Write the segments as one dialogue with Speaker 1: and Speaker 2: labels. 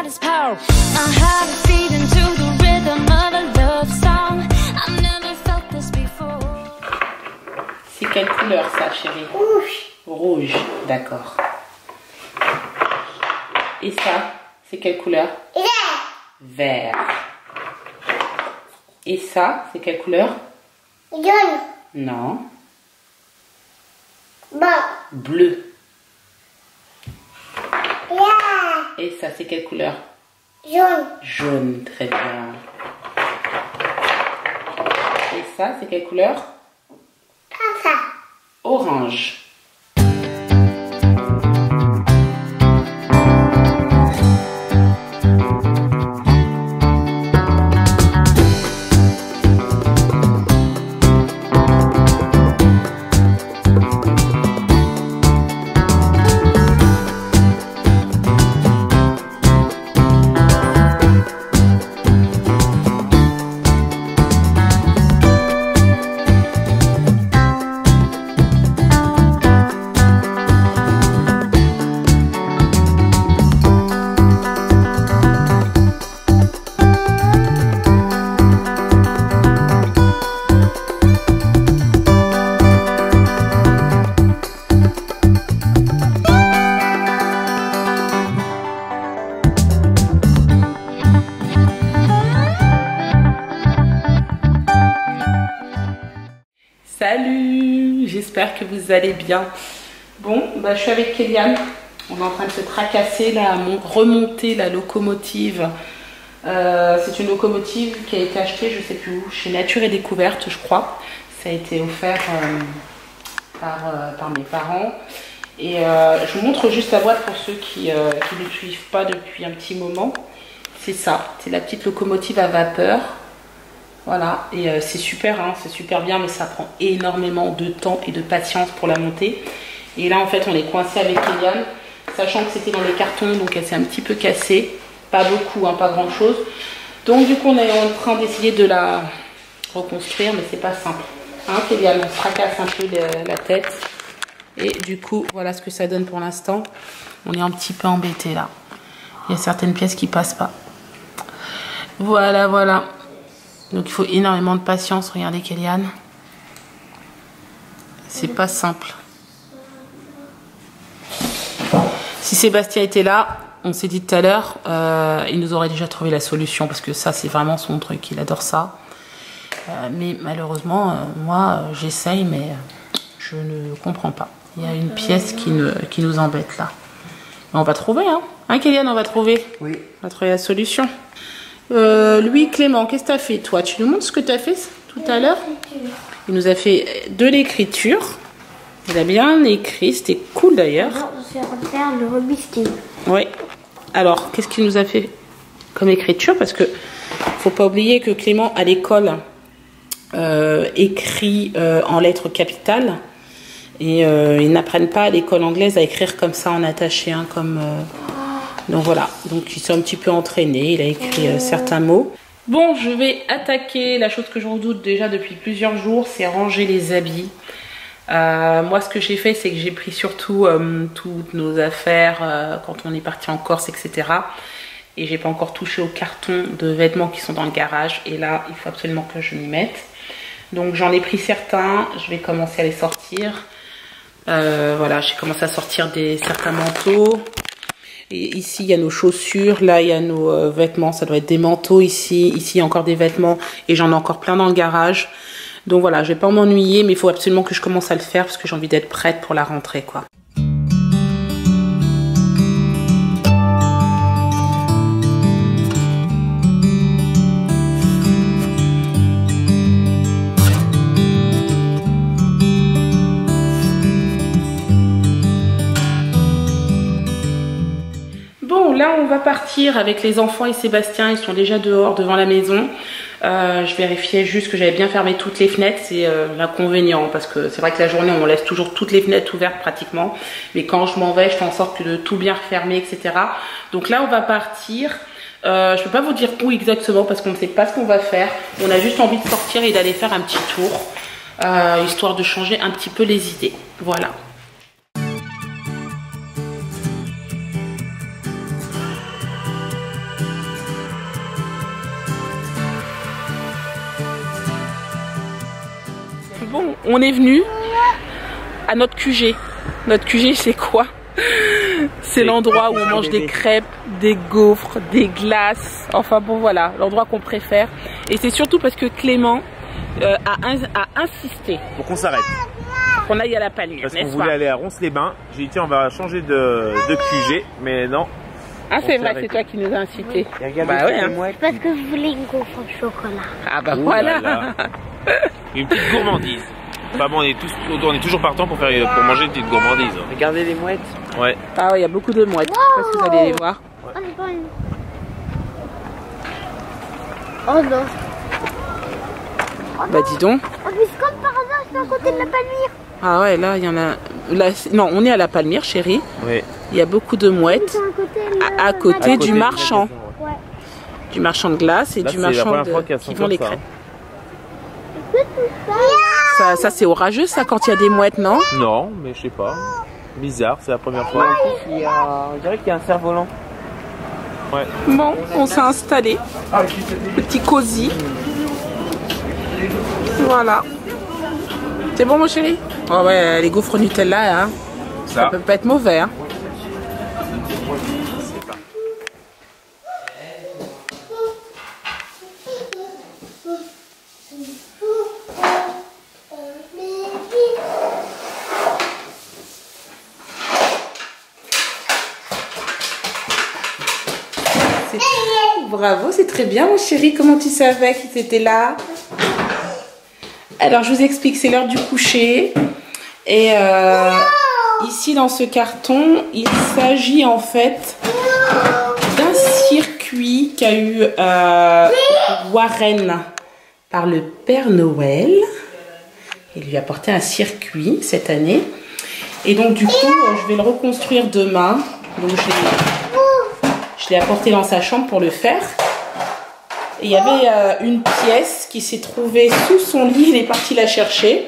Speaker 1: its power. My heart is beating to the rhythm of a love song. I've never felt this before.
Speaker 2: C'est quelle couleur ça, chérie? Rouge. Rouge, d'accord. Et ça, c'est quelle couleur? Vert. Et ça, c'est quelle couleur?
Speaker 3: Jaune.
Speaker 2: Non.
Speaker 3: Bleu.
Speaker 2: Et ça, c'est quelle couleur?
Speaker 3: Jaune.
Speaker 2: Jaune, très bien. Et ça, c'est quelle couleur? Orange. Salut, j'espère que vous allez bien. Bon, bah, je suis avec Kéliane. On est en train de se tracasser là, remonter la locomotive. C'est une locomotive qui a été achetée, je sais plus où, chez Nature et Découverte, je crois. Ça a été offert par mes parents. Et je vous montre juste la boîte pour ceux qui ne suivent pas depuis un petit moment. C'est ça, c'est la petite locomotive à vapeur. Voilà, et c'est super, hein, c'est super bien, mais ça prend énormément de temps et de patience pour la monter. Et là, en fait, on est coincé avec Kéliane, sachant que c'était dans les cartons, donc elle s'est un petit peu cassée. Pas beaucoup, hein, pas grand-chose. Donc, du coup, on est en train d'essayer de la reconstruire, mais c'est pas simple. Hein, Kéliane, on se fracasse un peu la tête. Et du coup, voilà ce que ça donne pour l'instant. On est un petit peu embêté là. Il y a certaines pièces qui passent pas. Voilà, voilà. Donc il faut énormément de patience. Regardez Kéliane. C'est pas simple. Si Sébastien était là, on s'est dit tout à l'heure, il nous aurait déjà trouvé la solution. Parce que ça, c'est vraiment son truc. Il adore ça. Mais malheureusement, moi, j'essaye, mais je ne comprends pas. Il y a une pièce qui nous embête là. On va trouver, hein. Hein, Kéliane, on va trouver.
Speaker 4: Oui.
Speaker 2: On va trouver la solution. Lui, Clément, qu'est-ce que tu as fait, toi? Tu nous montres ce que tu as fait tout à l'heure? Il nous a fait de l'écriture. Il a bien écrit, c'était cool d'ailleurs.
Speaker 3: Je vais refaire le Rubik's Cube.
Speaker 2: Oui. Alors, qu'est-ce qu'il nous a fait comme écriture? Parce que faut pas oublier que Clément, à l'école, écrit en lettres capitales. Et ils n'apprennent pas à l'école anglaise à écrire comme ça en attaché, hein, comme... Donc voilà, donc il s'est un petit peu entraîné, il a écrit certains mots. Bon, je vais attaquer la chose que je redoute déjà depuis plusieurs jours, c'est ranger les habits. Moi, ce que j'ai fait, c'est que j'ai pris surtout toutes nos affaires quand on est parti en Corse, etc. Et j'ai pas encore touché au carton de vêtements qui sont dans le garage. Et là, il faut absolument que je m'y mette. Donc j'en ai pris certains, je vais commencer à les sortir. Voilà, j'ai commencé à sortir certains manteaux. Et ici, il y a nos chaussures. Là, il y a nos vêtements. Ça doit être des manteaux ici. Ici, il y a encore des vêtements. Et j'en ai encore plein dans le garage. Donc voilà, je vais pas m'ennuyer. Mais il faut absolument que je commence à le faire parce que j'ai envie d'être prête pour la rentrée, quoi. Là, on va partir avec les enfants et Sébastien. Ils sont déjà dehors devant la maison. Je vérifiais juste que j'avais bien fermé toutes les fenêtres. C'est l'inconvénient parce que c'est vrai que la journée, on laisse toujours toutes les fenêtres ouvertes pratiquement. Mais quand je m'en vais, je fais en sorte de tout bien refermer, etc. Donc là, on va partir. Je ne peux pas vous dire où exactement parce qu'on ne sait pas ce qu'on va faire. On a juste envie de sortir et d'aller faire un petit tour. Histoire de changer un petit peu les idées. Voilà. on est venu à notre QG. Notre QG, c'est quoi? C'est l'endroit où on mange des crêpes, des gaufres, des glaces. Enfin bon, voilà, l'endroit qu'on préfère. Et c'est surtout parce que Clément a insisté
Speaker 4: pour qu'on s'arrête.
Speaker 2: Qu'on aille à la Palmyre,
Speaker 4: parce qu'on voulait aller à Ronces-les-Bains. J'ai dit tiens, on va changer de QG, mais non.
Speaker 2: Ah c'est vrai, c'est toi qui nous as incité.
Speaker 3: Oui. Bah ouais, hein. Parce que je voulais une gaufre au chocolat.
Speaker 2: Ah bah voilà.
Speaker 4: Une petite gourmandise. Enfin bon, on est toujours partant pour manger une petite gourmandise.
Speaker 5: Regardez les mouettes.
Speaker 4: Ouais.
Speaker 2: Ah ouais, il y a beaucoup de mouettes. Je sais pas si vous allez les voir.
Speaker 3: Ouais. Oh, c'est pas une... Oh non.
Speaker 2: Bah dis donc.
Speaker 3: Oh mais c'est comme par hasard, c'est à côté de la Palmyre.
Speaker 2: Ah ouais, là il y en a. Là, non, on est à la Palmyre, chérie.
Speaker 4: Oui.
Speaker 2: Il y a beaucoup de mouettes à côté du marchand.
Speaker 3: Ouais.
Speaker 2: Du marchand de glace et
Speaker 4: là,
Speaker 2: du marchand qui vend les crêpes. Ça c'est orageux ça quand il y a des mouettes, non?
Speaker 4: Non, mais je sais pas. Bizarre, c'est la première fois.
Speaker 5: On dirait qu'il y a un cerf-volant.
Speaker 4: Ouais.
Speaker 2: Bon, on s'est installé. Petit cosy. Voilà. C'est bon mon chéri? Oh ouais, les gaufres Nutella, hein. Ça peut pas être mauvais, hein. Bravo, c'est très bien mon chéri. Comment tu savais qu'ils étaient là? Alors je vous explique, c'est l'heure du coucher. Et ici dans ce carton, il s'agit en fait d'un circuit qu'a eu Warren par le Père Noël. Il lui a apporté un circuit cette année. Et donc du coup, je vais le reconstruire demain. Donc je l'ai apporté dans sa chambre pour le faire. Et il y avait une pièce qui s'est trouvée sous son lit. Il est parti la chercher.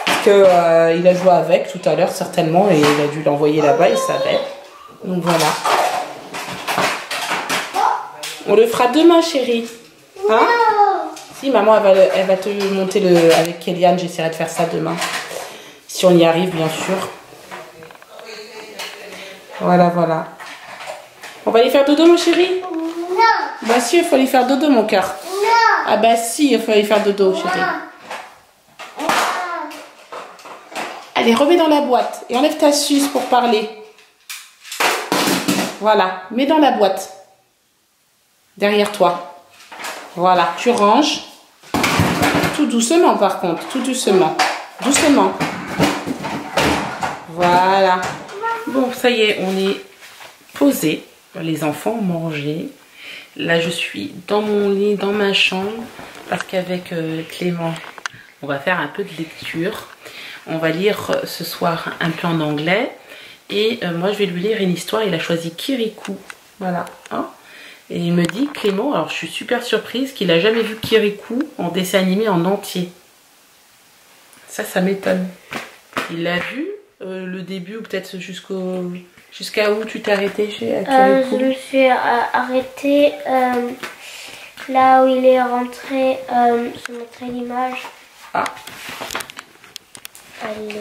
Speaker 2: Parce que, il a joué avec tout à l'heure certainement. Et il a dû l'envoyer là-bas, il savait. Donc voilà. On le fera demain, chérie. Hein? Si, maman, elle va te monter avec Kéliane. J'essaierai de faire ça demain. Si on y arrive, bien sûr. Voilà, voilà. On va aller faire dodo, mon chéri?
Speaker 3: Non.
Speaker 2: Bah si, il faut aller faire dodo, mon cœur.
Speaker 3: Non.
Speaker 2: Ah bah si, il faut aller faire dodo, chéri. Allez, remets dans la boîte. Et enlève ta suce pour parler. Voilà, mets dans la boîte. Derrière toi. Voilà, tu ranges. Tout doucement, par contre. Tout doucement. Doucement. Voilà. Bon, ça y est, on est posé. Les enfants ont mangé. Là, je suis dans mon lit, dans ma chambre. Parce qu'avec Clément, on va faire un peu de lecture. On va lire ce soir un peu en anglais. Et moi, je vais lui lire une histoire. Il a choisi Kirikou. Voilà. Hein? Et il me dit, Clément, alors je suis super surprise qu'il n'a jamais vu Kirikou en dessin animé en entier. Ça m'étonne. Il l'a vu le début ou peut-être jusqu'à où tu t'es arrêté chez Kirikou?
Speaker 3: Je me suis arrêtée là où il est rentré. Je vais montrer l'image.
Speaker 2: Ah.
Speaker 3: Elle est...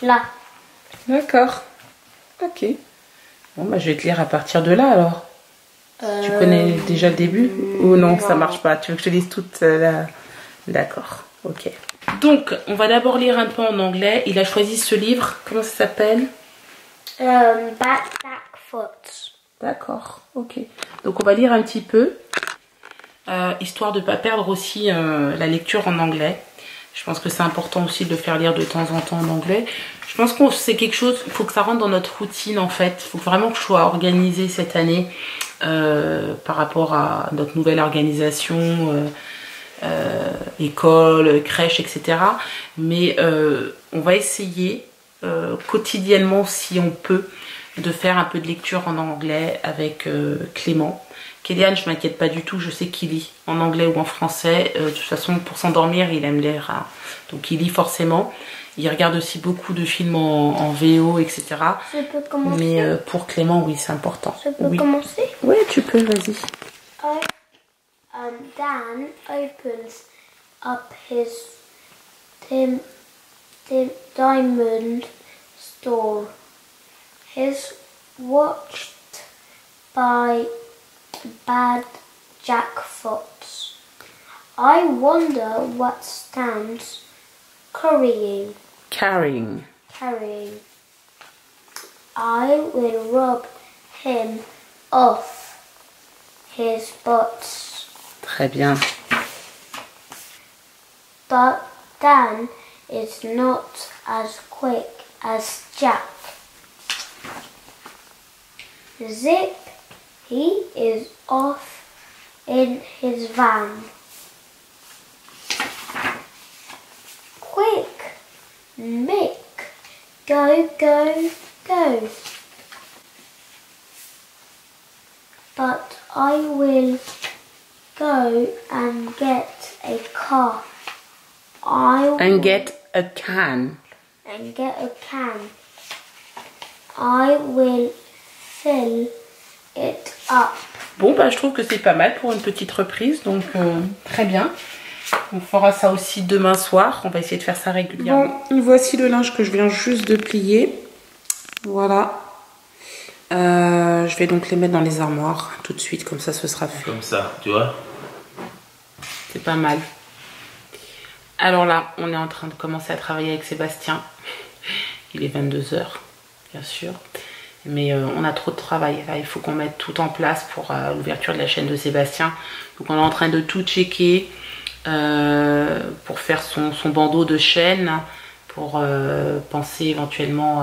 Speaker 3: là.
Speaker 2: D'accord. Ok. Bon, bah, je vais te lire à partir de là alors. Tu connais déjà le début? Ou non, ça marche pas? Tu veux que je te lise toute la... D'accord. Ok. Donc, on va d'abord lire un peu en anglais. Il a choisi ce livre. Comment ça s'appelle?
Speaker 3: Backfoot.
Speaker 2: D'accord. Ok. Donc, on va lire un petit peu. Histoire de ne pas perdre aussi la lecture en anglais. Je pense que c'est important aussi de le faire lire de temps en temps en anglais. Je pense que c'est quelque chose, il faut que ça rentre dans notre routine en fait. Il faut vraiment que je sois organisée cette année par rapport à notre nouvelle organisation, école, crèche, etc. Mais on va essayer quotidiennement, si on peut, de faire un peu de lecture en anglais avec Clément. Kélian, je m'inquiète pas du tout, je sais qu'il lit en anglais ou en français. De toute façon, pour s'endormir, il aime lire, hein. Donc il lit forcément. Il regarde aussi beaucoup de films en VO, etc.
Speaker 3: Je peux commencer.
Speaker 2: Mais pour Clément, oui, c'est important.
Speaker 3: Je peux
Speaker 2: Oui.
Speaker 3: commencer.
Speaker 2: Oui, tu peux, vas-y.
Speaker 3: Dan opens up his diamond store. He's watched by bad jackpots. I wonder what Stan's carrying. I will rob him off his butts.
Speaker 2: Très bien.
Speaker 3: But Dan is not as quick as Jack. Zip, he is off in his van. Quick, Mick, go, go, go. But I will go and get a car.
Speaker 2: And get a can.
Speaker 3: And get a can. I will fill it up.
Speaker 2: Bon, bah, je trouve que c'est pas mal pour une petite reprise, donc très bien. On fera ça aussi demain soir. On va essayer de faire ça régulièrement. Bon, voici le linge que je viens juste de plier. Voilà. Je vais donc les mettre dans les armoires tout de suite, comme ça ce sera fait.
Speaker 4: Comme ça, tu vois.
Speaker 2: C'est pas mal. Alors là, on est en train de commencer à travailler avec Sébastien. Il est 22 h, bien sûr. Mais on a trop de travail. Là, il faut qu'on mette tout en place pour l'ouverture de la chaîne de Sébastien. Donc on est en train de tout checker pour faire son bandeau de chaîne, pour penser éventuellement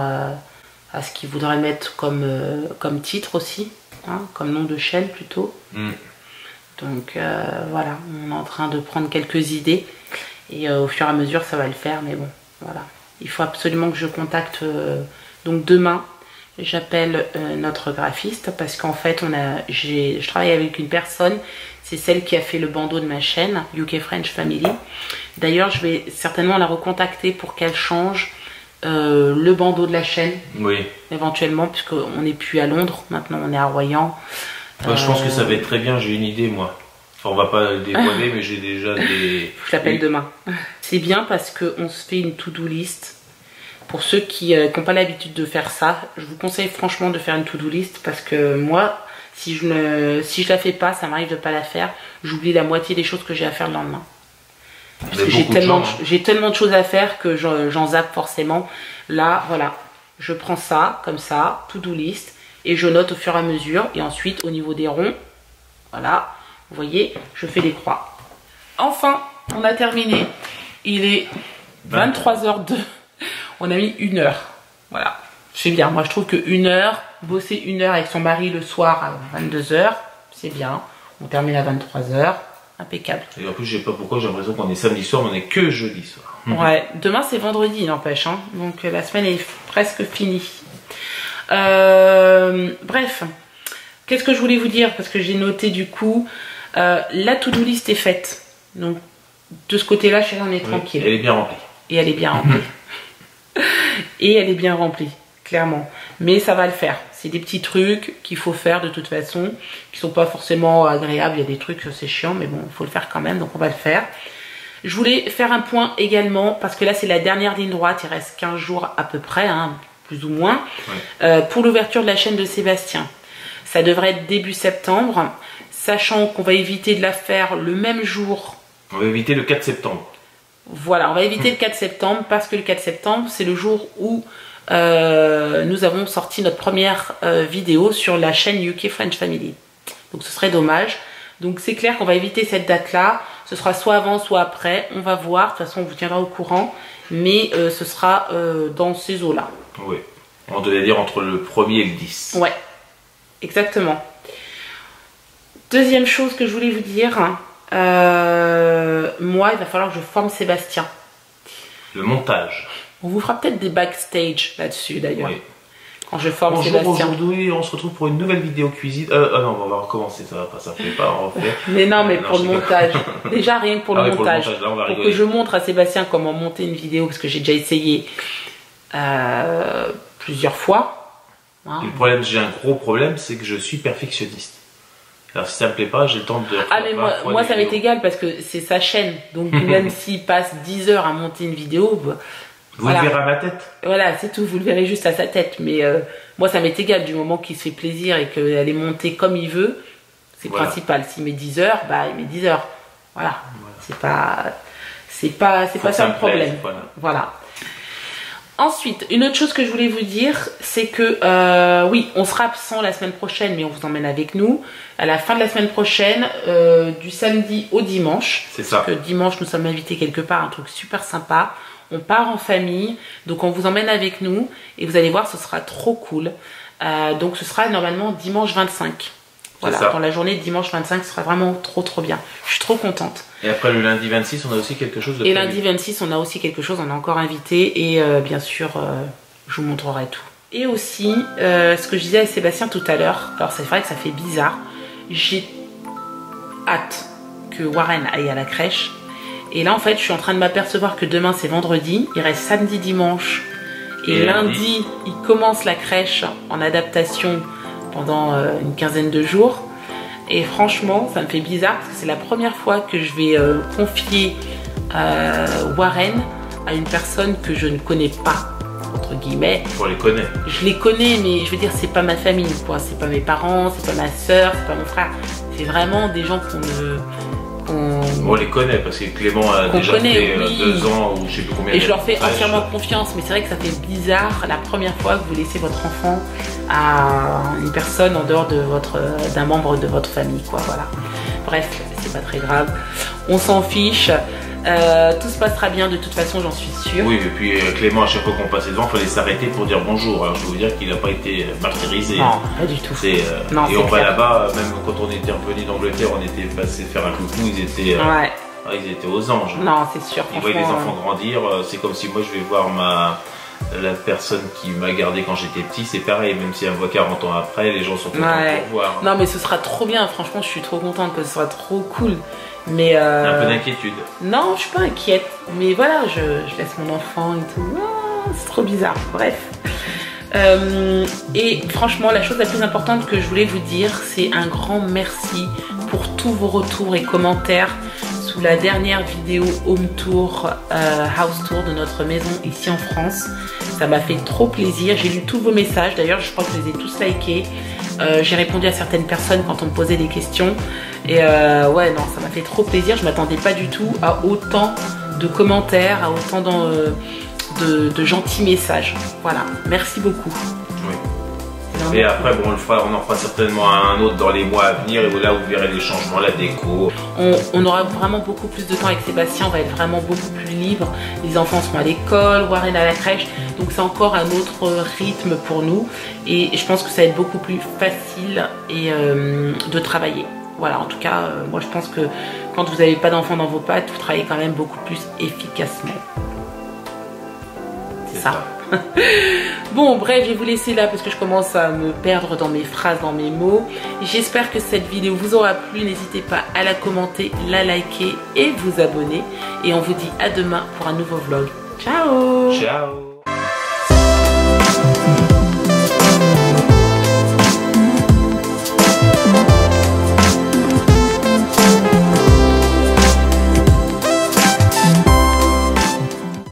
Speaker 2: à ce qu'il voudrait mettre comme titre aussi, hein, comme nom de chaîne plutôt. Donc voilà, on est en train de prendre quelques idées et au fur et à mesure ça va le faire, mais bon, voilà. Il faut absolument que je contacte, donc demain, j'appelle notre graphiste parce qu'en fait, je travaille avec une personne, c'est celle qui a fait le bandeau de ma chaîne, UK French Family. D'ailleurs, je vais certainement la recontacter pour qu'elle change le bandeau de la chaîne,
Speaker 4: oui,
Speaker 2: éventuellement, puisqu'on n'est plus à Londres, maintenant on est à Royan.
Speaker 4: Moi, je pense que ça va être très bien, j'ai une idée moi. Enfin, on va pas le dévoiler, mais j'ai déjà des...
Speaker 2: Je l'appelle demain. C'est bien parce qu'on se fait une to-do list. Pour ceux qui n'ont pas l'habitude de faire ça, je vous conseille franchement de faire une to-do list parce que moi, si je la fais pas, ça m'arrive de pas la faire, j'oublie la moitié des choses que j'ai à faire le lendemain. Parce que j'ai tellement de choses à faire que j'en zappe forcément. Là, voilà, je prends ça, comme ça, to-do list, et je note au fur et à mesure. Et ensuite, au niveau des ronds, voilà, vous voyez, je fais des croix. Enfin, on a terminé. Il est 23 h 02. On a mis 1 heure. Voilà. C'est bien. Moi, je trouve que 1 heure, bosser 1 heure avec son mari le soir à 22 h, c'est bien. On termine à 23 h. Impeccable. Et
Speaker 4: en plus, je sais pas pourquoi, j'ai l'impression qu'on est samedi soir, mais on est que jeudi soir.
Speaker 2: Ouais. Demain, c'est vendredi, n'empêche. Hein. Donc, la semaine est presque finie. Bref. Qu'est-ce que je voulais vous dire? Parce que j'ai noté du coup, la to-do list est faite. Donc, de ce côté-là, on est tranquille.
Speaker 4: Elle est bien remplie.
Speaker 2: Et elle est bien remplie. Et elle est bien remplie, clairement. Mais ça va le faire. C'est des petits trucs qu'il faut faire de toute façon, qui sont pas forcément agréables. Il y a des trucs, c'est chiant, mais bon, il faut le faire quand même, donc on va le faire. Je voulais faire un point également, parce que là, c'est la dernière ligne droite. Il reste 15 jours à peu près, hein, plus ou moins, pour l'ouverture de la chaîne de Sébastien. Ça devrait être début septembre, sachant qu'on va éviter de la faire le même jour.
Speaker 4: On va éviter le 4 septembre.
Speaker 2: Voilà, on va éviter le 4 septembre parce que le 4 septembre, c'est le jour où nous avons sorti notre première vidéo sur la chaîne UK French Family. Donc ce serait dommage. Donc c'est clair qu'on va éviter cette date-là. Ce sera soit avant, soit après. On va voir. De toute façon, on vous tiendra au courant. Mais ce sera dans ces eaux-là.
Speaker 4: Oui. On devait dire entre le 1er et le 10.
Speaker 2: Ouais, exactement. Deuxième chose que je voulais vous dire... moi, il va falloir que je forme Sébastien.
Speaker 4: Le montage.
Speaker 2: On vous fera peut-être des backstage là-dessus d'ailleurs.
Speaker 4: Oui.
Speaker 2: quand je forme
Speaker 6: Bonjour,
Speaker 2: Sébastien.
Speaker 6: aujourd'hui on se retrouve pour une nouvelle vidéo cuisine. Non, on va recommencer, ça plaît pas, on va refaire.
Speaker 2: Mais non, mais
Speaker 6: Non,
Speaker 2: pour
Speaker 6: je
Speaker 2: le
Speaker 6: sais pas.
Speaker 2: montage. Déjà, rien que pour
Speaker 6: Ah
Speaker 2: le
Speaker 6: oui,
Speaker 2: montage.
Speaker 6: là, on va
Speaker 2: Pour
Speaker 6: rigoler.
Speaker 2: que je montre à Sébastien comment monter une vidéo, parce que j'ai déjà essayé plusieurs fois. Hein.
Speaker 6: Et le problème, j'ai un gros problème, c'est que je suis perfectionniste. Alors si ça me plaît pas, j'ai le temps de
Speaker 2: Ah, mais moi ça m'est égal parce que c'est sa chaîne. Donc, même s'il passe 10 heures à monter une vidéo, bah,
Speaker 6: Vous
Speaker 2: voilà.
Speaker 6: le verrez à ma tête.
Speaker 2: Voilà, c'est tout, vous le verrez juste à sa tête. Mais moi, ça m'est égal du moment qu'il se fait plaisir et qu'elle est montée comme il veut. C'est
Speaker 6: Voilà.
Speaker 2: principal. S'il met 10 heures, bah il met 10 heures. Voilà. C'est pas
Speaker 6: Faut
Speaker 2: ça
Speaker 6: me
Speaker 2: le problème.
Speaker 6: plaise, voilà.
Speaker 2: Voilà. Ensuite, une autre chose que je voulais vous dire, c'est que oui, on sera absent la semaine prochaine, mais on vous emmène avec nous. À la fin de la semaine prochaine, du samedi au dimanche.
Speaker 6: C'est ça.
Speaker 2: Parce que dimanche, nous sommes invités quelque part, un truc super sympa. On part en famille, donc on vous emmène avec nous et vous allez voir, ce sera trop cool. Donc ce sera normalement dimanche 25. Voilà,
Speaker 6: ça.
Speaker 2: dans la journée de dimanche 25, ce sera vraiment trop bien. Je suis trop contente.
Speaker 6: Et après le lundi 26, on a aussi quelque chose de
Speaker 2: Et
Speaker 6: prévu.
Speaker 2: lundi 26, on a aussi quelque chose, on a encore invité et bien sûr, je vous montrerai tout. Et aussi, ce que je disais à Sébastien tout à l'heure, alors c'est vrai que ça fait bizarre, j'ai hâte que Warren aille à la crèche. Et là, en fait, je suis en train de m'apercevoir que demain, c'est vendredi, il reste samedi, dimanche. Et lundi, il commence la crèche en adaptation pendant une quinzaine de jours. Et franchement, ça me fait bizarre parce que c'est la première fois que je vais confier Warren à une personne que je ne connais pas, entre guillemets.
Speaker 6: On les connaît.
Speaker 2: Je les connais, mais je veux dire, c'est pas ma famille, quoi. C'est pas mes parents, c'est pas ma soeur, c'est pas mon frère. C'est vraiment des gens
Speaker 6: On les connaît parce que Clément a
Speaker 2: Qu'on
Speaker 6: déjà
Speaker 2: connaît,
Speaker 6: fait
Speaker 2: oui.
Speaker 6: 2 ans ou je sais plus combien.
Speaker 2: Et je leur fais
Speaker 6: crèches.
Speaker 2: entièrement confiance, mais c'est vrai que ça fait bizarre la première fois que vous laissez votre enfant à une personne en dehors de d'un membre de votre famille, quoi. Voilà. Bref, c'est pas très grave. On s'en fiche. Tout se passera bien de toute façon, j'en suis sûre.
Speaker 6: Oui, et puis Clément, à chaque fois qu'on passait devant, il fallait s'arrêter pour dire bonjour. Alors je peux vous dire qu'il n'a pas été martyrisé.
Speaker 2: Non, pas du tout. Non,
Speaker 6: et
Speaker 2: c'est
Speaker 6: on va
Speaker 2: clair.
Speaker 6: là-bas, même quand on était revenu d'Angleterre, on était passé faire un coucou, ils étaient,
Speaker 2: Ouais.
Speaker 6: ils étaient aux anges.
Speaker 2: Non, c'est sûr.
Speaker 6: Ils voyaient les
Speaker 2: Franchement,
Speaker 6: enfants grandir, c'est comme si moi je vais voir la personne qui m'a gardé quand j'étais petit, c'est pareil, même si elle me voit 40 ans après, les gens sont contents
Speaker 2: Ouais.
Speaker 6: de voir.
Speaker 2: Non, mais ce sera trop bien. Franchement, je suis trop contente que ce soit trop cool. Mais
Speaker 6: Un peu d'inquiétude.
Speaker 2: non, je suis pas inquiète. Mais voilà, je laisse mon enfant et tout. Ah, c'est trop bizarre. Bref. Et franchement, la chose la plus importante que je voulais vous dire, c'est un grand merci pour tous vos retours et commentaires sous la dernière vidéo home tour, house tour de notre maison ici en France. Ça m'a fait trop plaisir. J'ai lu tous vos messages. D'ailleurs, je crois que je les ai tous likés. J'ai répondu à certaines personnes quand on me posait des questions. Et ouais, non, ça m'a fait trop plaisir. Je m'attendais pas du tout à autant de commentaires, à autant de gentils messages. Voilà, merci beaucoup.
Speaker 6: Oui.
Speaker 2: Vraiment.
Speaker 6: Et après, bon, on en fera certainement un autre dans les mois à venir. Et là, vous verrez les changements, la déco.
Speaker 2: On aura vraiment beaucoup plus de temps avec Sébastien, on va être vraiment beaucoup plus libre. Les enfants seront à l'école, Warren à la crèche, donc c'est encore un autre rythme pour nous. Et je pense que ça va être beaucoup plus facile et, de travailler. Voilà, en tout cas, moi je pense que quand vous n'avez pas d'enfants dans vos pattes, vous travaillez quand même beaucoup plus efficacement. C'est ça. Bon, bref, je vais vous laisser là parce que je commence à me perdre dans mes phrases, dans mes mots. J'espère que cette vidéo vous aura plu. N'hésitez pas à la commenter, la liker et vous abonner. Et on vous dit à demain pour un nouveau vlog. Ciao!
Speaker 6: Ciao!